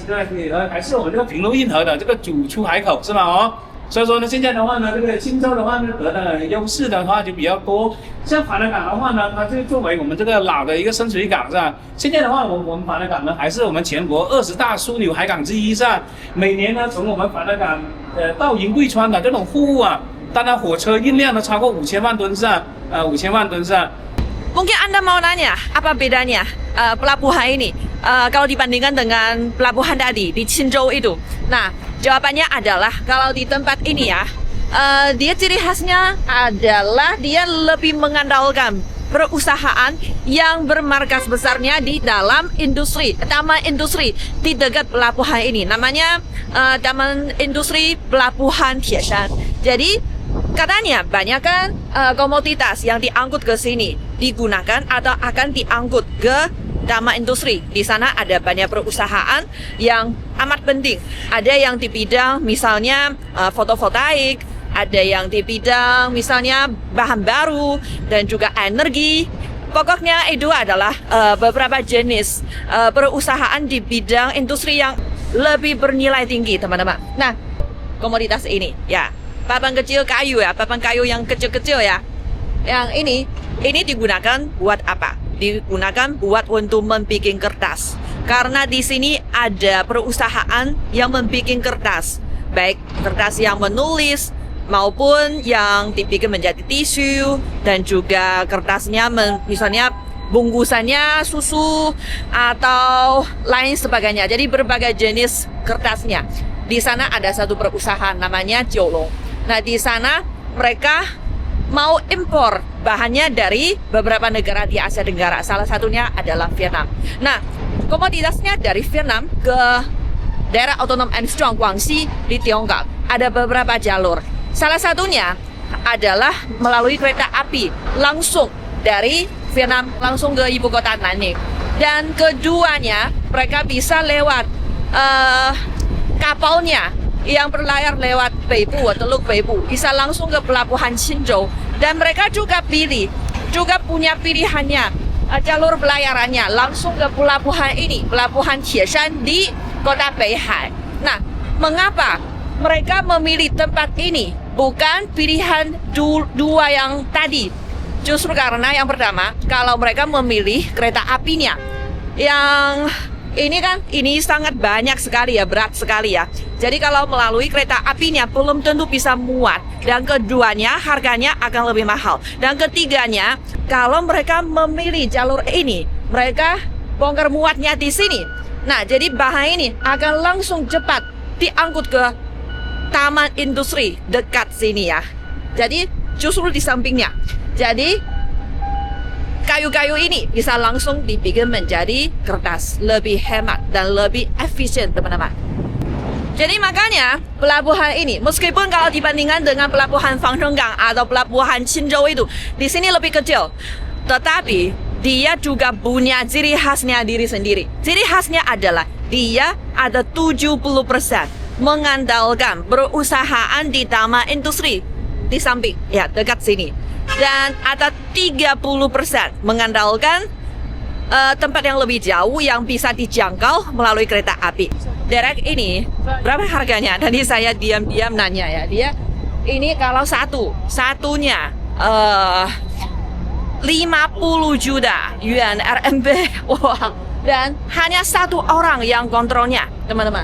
还是我们这个平陆运河的这个主出海口，是吧？哦。所以说呢，现在的话呢，这个青州的话呢，得的优势的话就比较多。像法兰港的话呢，它就作为我们这个老的一个深水港，是吧？现在的话，我们法兰港呢，还是我们全国20大枢纽海港之一，是吧？每年呢，从我们法兰港到银桂川的这种货物啊，单单火车运量都超过5000万吨，是吧？5000万吨，是吧？ Mungkin Anda mau nanya, apa bedanya pelabuhan ini kalau dibandingkan dengan pelabuhan tadi di Qinzhou itu? Nah, jawabannya adalah kalau di tempat ini ya, dia ciri khasnya adalah dia lebih mengandalkan perusahaan yang bermarkas besarnya di dalam industri, taman industri di dekat pelabuhan ini. Namanya Taman Industri Pelabuhan Tieshan. Jadi katanya banyak kan komoditas yang diangkut ke sini digunakan atau akan diangkut ke Taman Industri. Di sana ada banyak perusahaan yang amat penting. Ada yang di bidang misalnya fotovoltaik, ada yang di bidang misalnya bahan baru dan juga energi. Pokoknya itu adalah beberapa jenis perusahaan di bidang industri yang lebih bernilai tinggi, teman-teman. Nah, komoditas ini ya, papan kecil kayu ya, papan kayu yang kecil-kecil ya. Yang ini digunakan buat apa? Digunakan buat untuk membuat kertas. Karena di sini ada perusahaan yang membuat kertas, baik kertas yang menulis maupun yang dibikin menjadi tisu, dan juga kertasnya misalnya bungkusannya susu atau lain sebagainya. Jadi berbagai jenis kertasnya. Di sana ada satu perusahaan namanya Jiulong. Nah, di sana mereka mau impor bahannya dari beberapa negara di Asia Tenggara. Salah satunya adalah Vietnam. Nah, komoditasnya dari Vietnam ke daerah otonom administrasi Guangxi di Tiongkok ada beberapa jalur. Salah satunya adalah melalui kereta api langsung dari Vietnam langsung ke ibu kota Nanning. Dan keduanya mereka bisa lewat kapalnya yang berlayar lewat Beibu, Teluk Beibu, bisa langsung ke pelabuhan Qinzhou. Dan mereka juga punya pilihannya jalur pelayarannya langsung ke pelabuhan ini, pelabuhan Tieshan di kota Beihai. Nah, mengapa mereka memilih tempat ini bukan pilihan dua yang tadi? Justru karena yang pertama, kalau mereka memilih kereta apinya yang ini sangat banyak sekali ya, berat sekali ya. Jadi kalau melalui kereta apinya belum tentu bisa muat. Dan keduanya harganya akan lebih mahal. Dan ketiganya, kalau mereka memilih jalur ini, mereka bongkar muatnya di sini. Nah, jadi bahan ini akan langsung cepat diangkut ke Taman Industri dekat sini ya. Jadi justru di sampingnya. Jadi kayu-kayu ini bisa langsung dibikin menjadi kertas, lebih hemat dan lebih efisien, teman-teman. Jadi makanya pelabuhan ini, meskipun kalau dibandingkan dengan pelabuhan Fangchenggang atau pelabuhan Qinzhou itu, di sini lebih kecil, tetapi dia juga punya ciri khasnya diri sendiri. Ciri khasnya adalah dia ada 70% mengandalkan perusahaan di Taman Industri di samping, ya dekat sini. Dan ada 30% mengandalkan tempat yang lebih jauh yang bisa dijangkau melalui kereta api. Derek ini berapa harganya? Tadi saya diam-diam nanya ya. Dia ini kalau satunya 50 juta yuan RMB. Wah, dan hanya satu orang yang kontrolnya, teman-teman.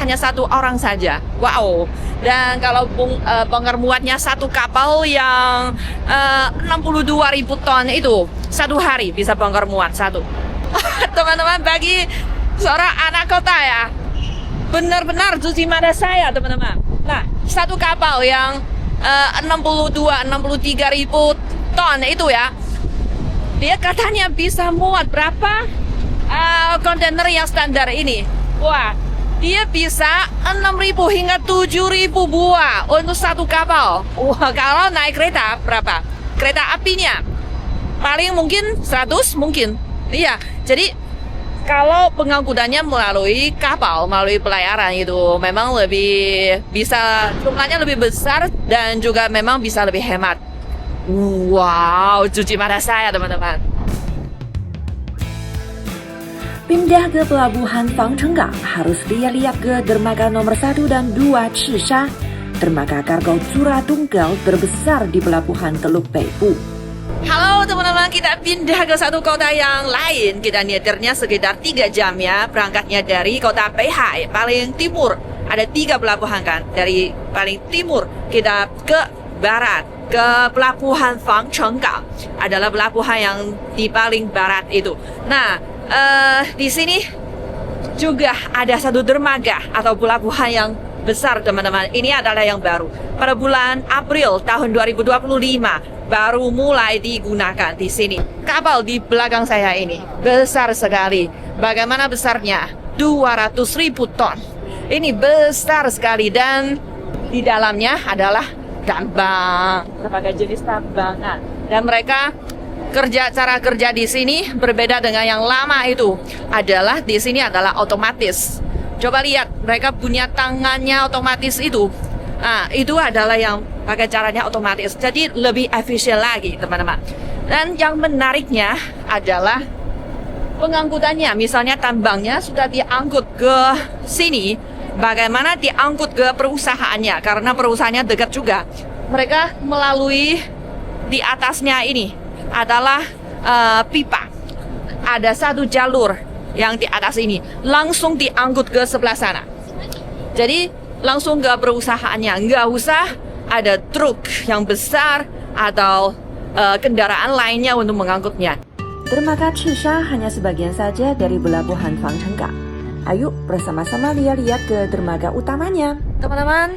Hanya satu orang saja. Wow. Dan kalau bongkar muatnya satu kapal yang 62.000 ton itu satu hari bisa bongkar muat satu. Teman-teman, bagi seorang anak kota ya, benar-benar cuci mata saya, teman-teman. Nah, satu kapal yang 63.000 ton itu ya, dia katanya bisa muat berapa kontainer yang standar ini. Wah, dia bisa 6.000 hingga 7.000 buah untuk satu kapal. Wah, kalau naik kereta berapa? Kereta apinya paling mungkin 100 mungkin. Iya, jadi kalau pengangkutannya melalui kapal, melalui pelayaran itu memang lebih bisa, jumlahnya lebih besar dan juga memang bisa lebih hemat. Wow, cuci mata saya, teman-teman. Pindah ke pelabuhan Fangchenggang harus lihat ke dermaga nomor 1 dan 2 Chisha, dermaga kargo curah tunggal terbesar di pelabuhan Teluk Beibu. Halo teman-teman, kita pindah ke satu kota yang lain. Kita nyetirnya sekitar 3 jam ya. Berangkatnya dari kota Beihai, paling timur. Ada 3 pelabuhan kan. Dari paling timur kita ke barat, ke pelabuhan Fangchenggang. Adalah pelabuhan yang di paling barat itu. Nah, di sini juga ada satu dermaga atau pelabuhan yang besar, teman-teman. Ini adalah yang baru. Pada bulan April tahun 2025 baru mulai digunakan di sini. Kapal di belakang saya ini besar sekali. Bagaimana besarnya? 200.000 ton. Ini besar sekali dan di dalamnya adalah tambang, berbagai jenis tambangan. Dan mereka cara kerja di sini berbeda dengan yang lama itu. Di sini adalah otomatis. Coba lihat, mereka punya tangannya otomatis itu. Nah, itu adalah yang pakai caranya otomatis. Jadi lebih efisien lagi, teman-teman. Dan yang menariknya adalah pengangkutannya. Misalnya tambangnya sudah diangkut ke sini, bagaimana diangkut ke perusahaannya, karena perusahaannya dekat juga. Mereka melalui di atasnya ini adalah pipa. Ada satu jalur yang di atas ini langsung diangkut ke sebelah sana. Jadi langsung ke perusahaannya, nggak usah ada truk yang besar atau kendaraan lainnya untuk mengangkutnya. Dermaga Cisha hanya sebagian saja dari pelabuhan Fangchenggang. Ayo bersama-sama lihat-lihat ke dermaga utamanya. Teman-teman,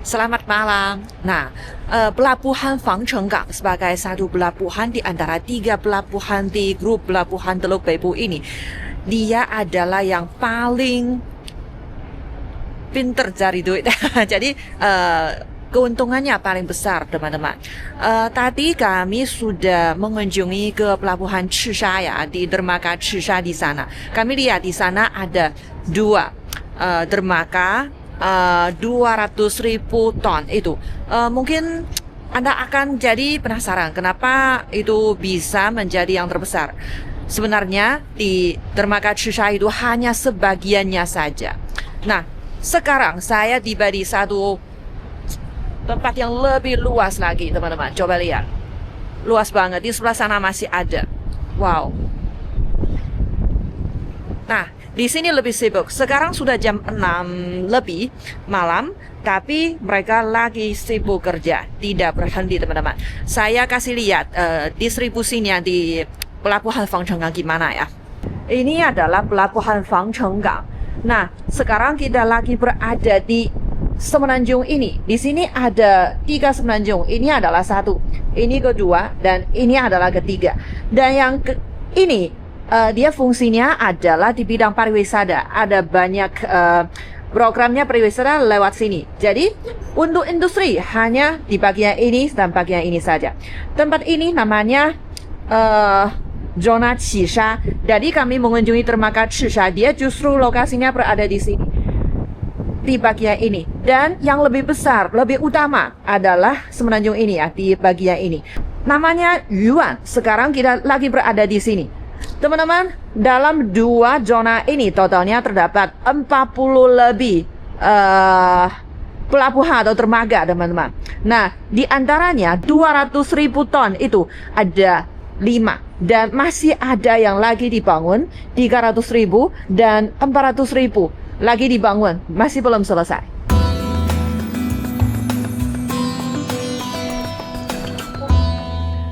selamat malam. Nah, pelabuhan Fangchenggang sebagai satu pelabuhan di antara 3 pelabuhan di grup pelabuhan Teluk Beibu ini, dia adalah yang paling pinter cari duit. Jadi keuntungannya paling besar, teman-teman. Tadi kami sudah mengunjungi ke pelabuhan Cisha ya, di dermaga Cisha di sana. Kami lihat di sana ada 2 dermaga 200.000 ton itu. Mungkin Anda akan jadi penasaran kenapa itu bisa menjadi yang terbesar. Sebenarnya di dermaga Cisha itu hanya sebagiannya saja. Nah, sekarang saya tiba di satu tempat yang lebih luas lagi, teman-teman. Coba lihat. Luas banget. Di sebelah sana masih ada. Wow. Nah, di sini lebih sibuk. Sekarang sudah jam 6 lebih malam, tapi mereka lagi sibuk kerja. Tidak berhenti, teman-teman. Saya kasih lihat distribusinya di pelabuhan Fangchenggang gimana ya. Ini adalah pelabuhan Fangchenggang. Nah, sekarang kita lagi berada di semenanjung ini. Di sini ada 3 semenanjung. Ini adalah 1, ini kedua, dan ini adalah ketiga. Dan yang ini dia fungsinya adalah di bidang pariwisata. Ada banyak programnya pariwisata lewat sini. Jadi untuk industri hanya di bagian ini dan bagian ini saja. Tempat ini namanya zona Cisha. Jadi kami mengunjungi dermaga Cisha. Dia justru lokasinya berada di sini, di bagian ini. Dan yang lebih besar, lebih utama adalah semenanjung ini ya, di bagian ini. Namanya Yuan. Sekarang kita lagi berada di sini. Teman-teman, dalam 2 zona ini totalnya terdapat 40 lebih pelabuhan atau dermaga, teman-teman. Nah, di antaranya 200.000 ton itu ada 5, dan masih ada yang lagi dibangun 300.000 dan 400.000 lagi dibangun, masih belum selesai.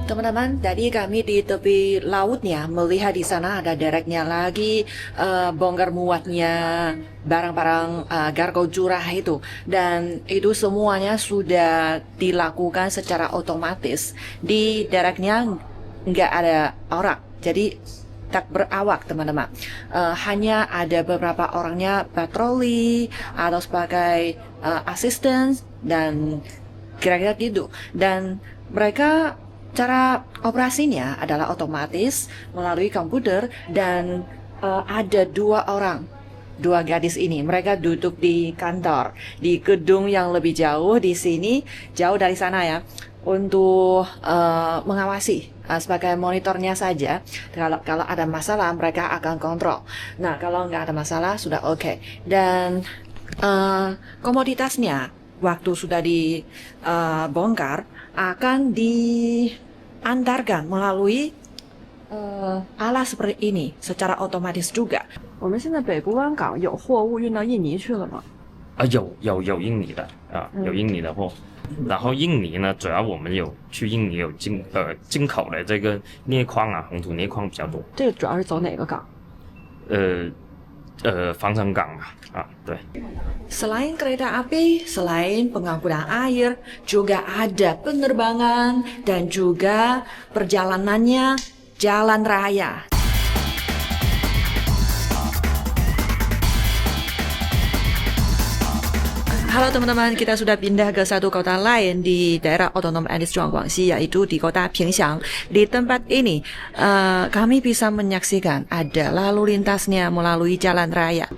Teman-teman, tadi kami di tepi lautnya melihat di sana ada dereknya lagi, bongkar muatnya barang-barang kargo curah itu, dan itu semuanya sudah dilakukan secara otomatis. Di dereknya nggak ada orang, jadi tak berawak, teman-teman. Hanya ada beberapa orangnya patroli atau sebagai asisten dan kira-kira gitu. Dan mereka cara operasinya adalah otomatis melalui komputer, dan ada 2 orang, 2 gadis ini. Mereka duduk di kantor, di gedung yang lebih jauh di sini, jauh dari sana ya, untuk mengawasi sebagai monitornya saja. Kalau ada masalah mereka akan kontrol. Nah, kalau nggak ada masalah sudah oke. Dan komoditasnya waktu sudah dibongkar akan diantarkan melalui alat seperti ini secara otomatis juga. 我们现在北部湾港有货物运到印尼去了吗？有印尼的有印尼的货，然后印尼呢，主要我们有去印尼有进口的这个镍矿啊，红土镍矿比较多。这个主要是走哪个港？防城港对。 Selain kereta api, selain pengangkutan air, juga ada penerbangan dan juga perjalanannya jalan raya. Halo teman-teman, kita sudah pindah ke satu kota lain di daerah otonom administrasi Guangxi, yaitu di kota Pingshan. Di tempat ini, kami bisa menyaksikan ada lalu lintasnya melalui jalan raya.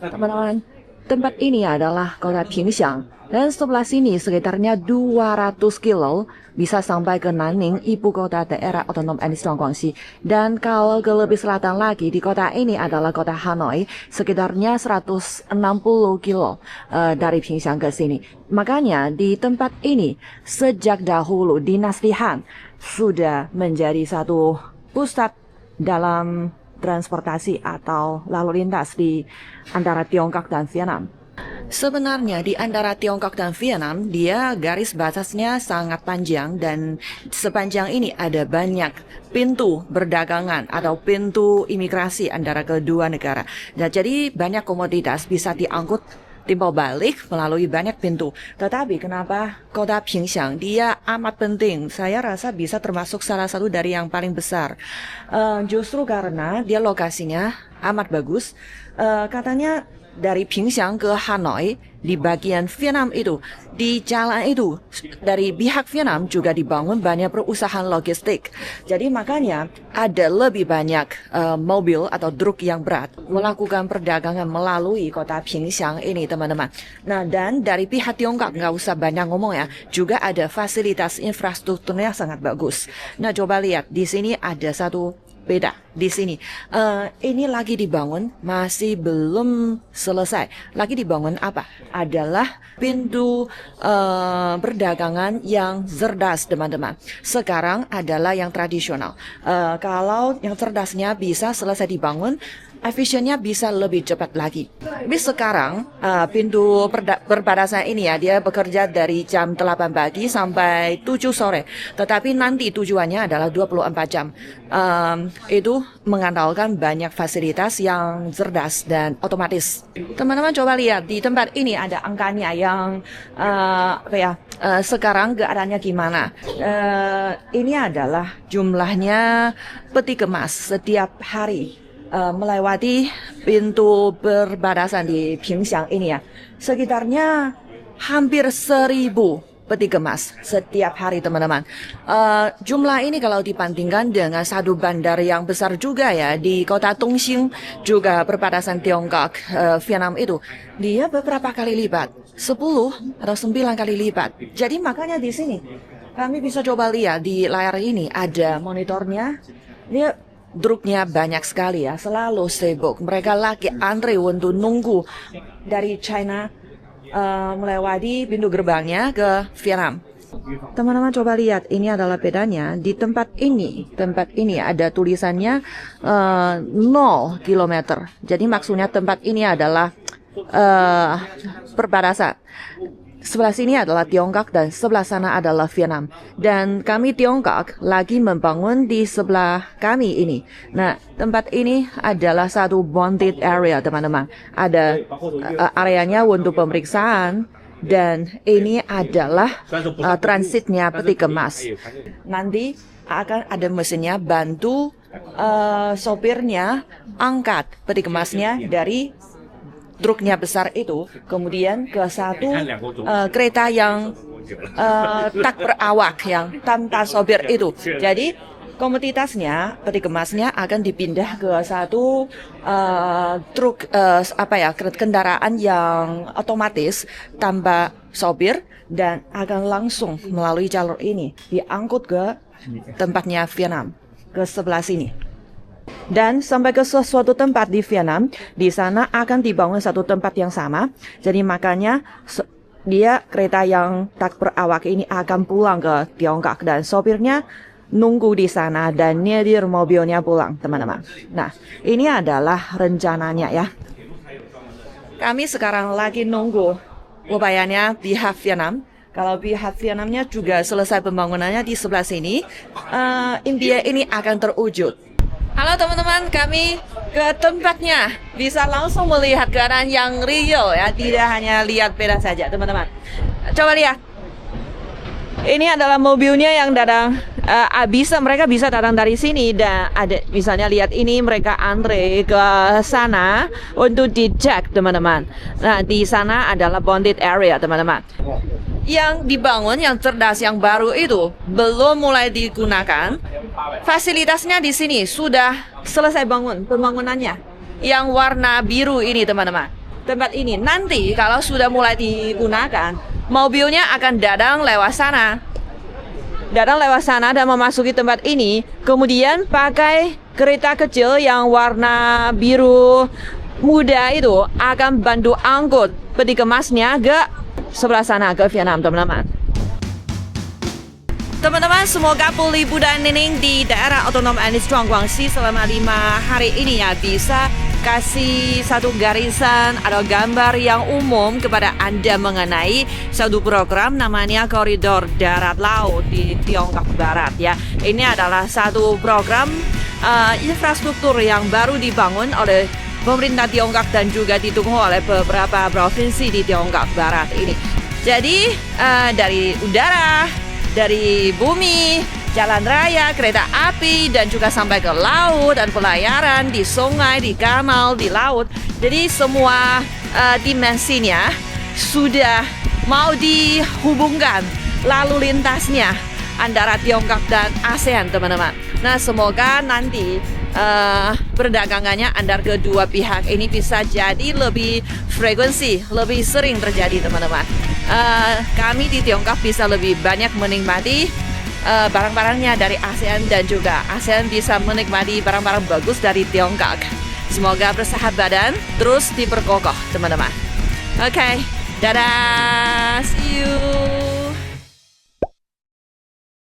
Teman-teman, tempat ini adalah kota Pingshan. Dan sebelah sini sekitarnya 200 kilo bisa sampai ke Nanning, ibu kota daerah otonom administrasi Guangxi. Dan kalau ke lebih selatan lagi, di kota ini adalah kota Hanoi, sekitarnya 160 kilo dari Pingshan ke sini. Makanya di tempat ini, sejak dahulu dinasti Han sudah menjadi satu pusat dalam transportasi atau lalu lintas di antara Tiongkok dan Vietnam. Sebenarnya di antara Tiongkok dan Vietnam, dia garis batasnya sangat panjang dan sepanjang ini ada banyak pintu perdagangan atau pintu imigrasi antara kedua negara. Nah, jadi banyak komoditas bisa diangkut timbal balik melalui banyak pintu. Tetapi kenapa kota Pingshan dia amat penting? Saya rasa bisa termasuk salah satu dari yang paling besar. Justru karena dia lokasinya amat bagus. Katanya dari Pingshan ke Hanoi di bagian Vietnam itu, di jalan itu dari pihak Vietnam juga dibangun banyak perusahaan logistik. Jadi makanya ada lebih banyak mobil atau truk yang berat melakukan perdagangan melalui kota Pingshan ini, teman-teman. Nah, dan dari pihak Tiongkok nggak usah banyak ngomong ya, juga ada fasilitas infrastrukturnya sangat bagus. Nah, coba lihat di sini ada satu beda di sini. Ini lagi dibangun, masih belum selesai. Lagi dibangun apa? Adalah pintu perdagangan yang cerdas, teman-teman. Sekarang adalah yang tradisional. Kalau yang cerdasnya bisa selesai dibangun, efisiennya bisa lebih cepat lagi. Tapi sekarang pintu perbatasan ini ya, dia bekerja dari jam 8 pagi sampai 7 sore. Tetapi nanti tujuannya adalah 24 jam. Itu mengandalkan banyak fasilitas yang cerdas dan otomatis. Teman-teman coba lihat di tempat ini ada angkanya yang sekarang keadaannya gimana. Ini adalah jumlahnya peti kemas setiap hari melewati pintu perbatasan di Pingshan ini ya, sekitarnya hampir 1000 peti kemas setiap hari, teman-teman. Jumlah ini kalau dibandingkan dengan satu bandar yang besar juga ya di kota Tongxing, juga perbatasan Tiongkok Vietnam itu, dia beberapa kali lipat, 10 atau 9 kali lipat. Jadi makanya di sini kami bisa coba lihat di layar ini ada monitornya. Dia truknya banyak sekali ya, selalu sibuk. Mereka lagi antri untuk nunggu dari China melewati pintu gerbangnya ke Vietnam. Teman-teman coba lihat, ini adalah bedanya. Di tempat ini ada tulisannya 0 km. Jadi maksudnya tempat ini adalah perbatasan. Sebelah sini adalah Tiongkok dan sebelah sana adalah Vietnam. Dan kami Tiongkok lagi membangun di sebelah kami ini. Nah, tempat ini adalah satu bonded area, teman-teman. Ada areanya untuk pemeriksaan. Dan ini adalah transitnya peti kemas. Nanti akan ada mesinnya bantu sopirnya angkat peti kemasnya dari truknya besar itu, kemudian ke satu kereta yang tak berawak yang tanpa sopir itu. Jadi komoditasnya, peti kemasnya akan dipindah ke satu truk kendaraan yang otomatis tanpa sopir dan akan langsung melalui jalur ini diangkut ke tempatnya Vietnam, ke sebelah sini. Dan sampai ke suatu tempat di Vietnam, di sana akan dibangun satu tempat yang sama. Jadi makanya dia kereta yang tak berawak ini akan pulang ke Tiongkok dan sopirnya nunggu di sana dan nyetir mobilnya pulang, teman-teman. Nah, ini adalah rencananya ya. Kami sekarang lagi nunggu upayanya pihak Vietnam. Kalau pihak Vietnamnya juga selesai pembangunannya di sebelah sini, impian ini akan terwujud. Halo teman-teman, kami ke tempatnya, bisa langsung melihat keadaan yang real ya, tidak hanya lihat beda saja, teman-teman. Coba lihat, ini adalah mobilnya yang mereka bisa datang dari sini dan ada misalnya lihat ini mereka antre ke sana untuk dicek teman-teman. Nah di sana adalah bonded area teman-teman. Yang dibangun yang cerdas yang baru itu belum mulai digunakan. Fasilitasnya di sini sudah selesai pembangunannya. Yang warna biru ini teman-teman. Tempat ini nanti kalau sudah mulai digunakan, mobilnya akan datang lewat sana dan memasuki tempat ini, kemudian pakai kereta kecil yang warna biru muda itu akan bantu angkut peti kemasnya ke sebelah sana, ke Vietnam teman-teman. Teman-teman, semoga Puli Budan Nining di daerah otonom etnis Guangxi selama 5 hari ini ya bisa kasih satu garisan atau gambar yang umum kepada Anda mengenai satu program namanya Koridor Darat Laut di Tiongkok Barat ya. Ini adalah satu program infrastruktur yang baru dibangun oleh pemerintah Tiongkok dan juga didukung oleh beberapa provinsi di Tiongkok Barat ini. Jadi dari udara, dari bumi, jalan raya, kereta api, dan juga sampai ke laut dan pelayaran di sungai, di kanal, di laut. Jadi semua dimensinya sudah mau dihubungkan lalu lintasnya antara Tiongkok dan ASEAN teman-teman. Nah semoga nanti perdagangannya antara kedua pihak ini bisa jadi lebih frekuensi, lebih sering terjadi teman-teman. Kami di Tiongkok bisa lebih banyak menikmati barang-barangnya dari ASEAN dan juga ASEAN bisa menikmati barang-barang bagus dari Tiongkok. Semoga persahabatan terus diperkokoh teman-teman. Oke, dadah, see you.